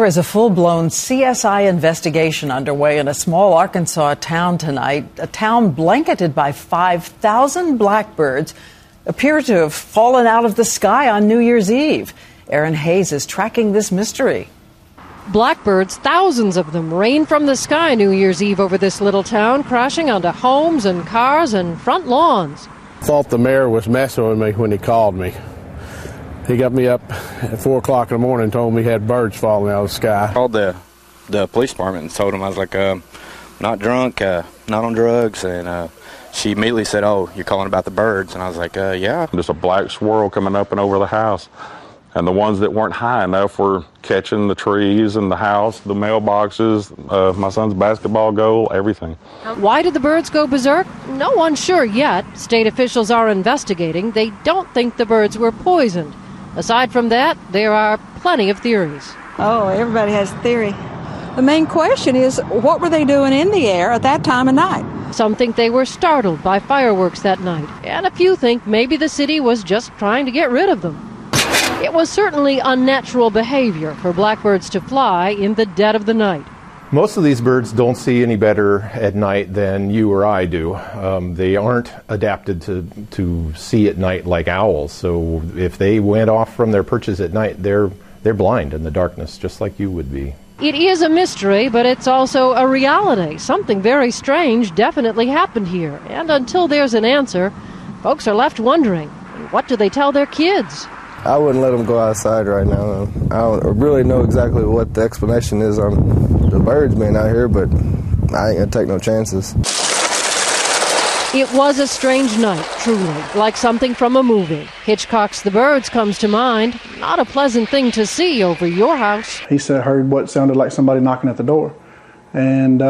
There is a full-blown CSI investigation underway in a small Arkansas town tonight. A town blanketed by 5,000 blackbirds appear to have fallen out of the sky on New Year's Eve. Aaron Hayes is tracking this mystery. Blackbirds, thousands of them, rain from the sky New Year's Eve over this little town, crashing onto homes and cars and front lawns. I thought the mayor was messing with me when he called me. He got me up at 4 o'clock in the morning and told me he had birds falling out of the sky. I called the police department and told them I was like, not drunk, not on drugs, and she immediately said, "Oh, you're calling about the birds?" And I was like, yeah. There's a black swirl coming up and over the house, and the ones that weren't high enough were catching the trees and the house, the mailboxes, my son's basketball goal, everything. Why did the birds go berserk? No one's sure yet. State officials are investigating. They don't think the birds were poisoned. Aside from that, there are plenty of theories. Oh, everybody has a theory. The main question is, what were they doing in the air at that time of night? Some think they were startled by fireworks that night, and a few think maybe the city was just trying to get rid of them. It was certainly unnatural behavior for blackbirds to fly in the dead of the night. Most of these birds don't see any better at night than you or I do. They aren't adapted to see at night like owls. So if they went off from their perches at night, they're blind in the darkness, just like you would be. It is a mystery, but it's also a reality. Something very strange definitely happened here. And until there's an answer, folks are left wondering, what do they tell their kids? I wouldn't let them go outside right now. I don't really know exactly what the explanation is on the birds being out here, but I ain't gonna take no chances. It was a strange night, truly, like something from a movie. Hitchcock's The Birds comes to mind. Not a pleasant thing to see over your house. He said heard what sounded like somebody knocking at the door, and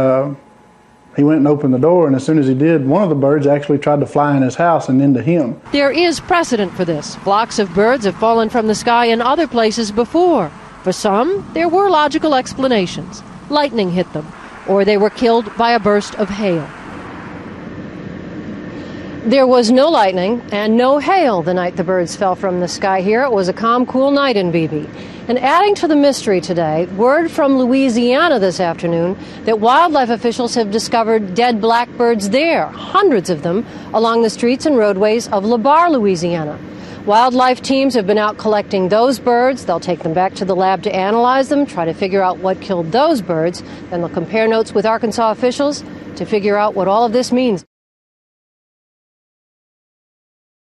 he went and opened the door, and as soon as he did, one of the birds actually tried to fly in his house and into him. There is precedent for this. Flocks of birds have fallen from the sky in other places before. For some, there were logical explanations. Lightning hit them, or they were killed by a burst of hail. There was no lightning and no hail the night the birds fell from the sky here. It was a calm, cool night in Beebe. And adding to the mystery today, word from Louisiana this afternoon that wildlife officials have discovered dead blackbirds there, hundreds of them, along the streets and roadways of La Barre, Louisiana. Wildlife teams have been out collecting those birds. They'll take them back to the lab to analyze them, try to figure out what killed those birds. Then they'll compare notes with Arkansas officials to figure out what all of this means.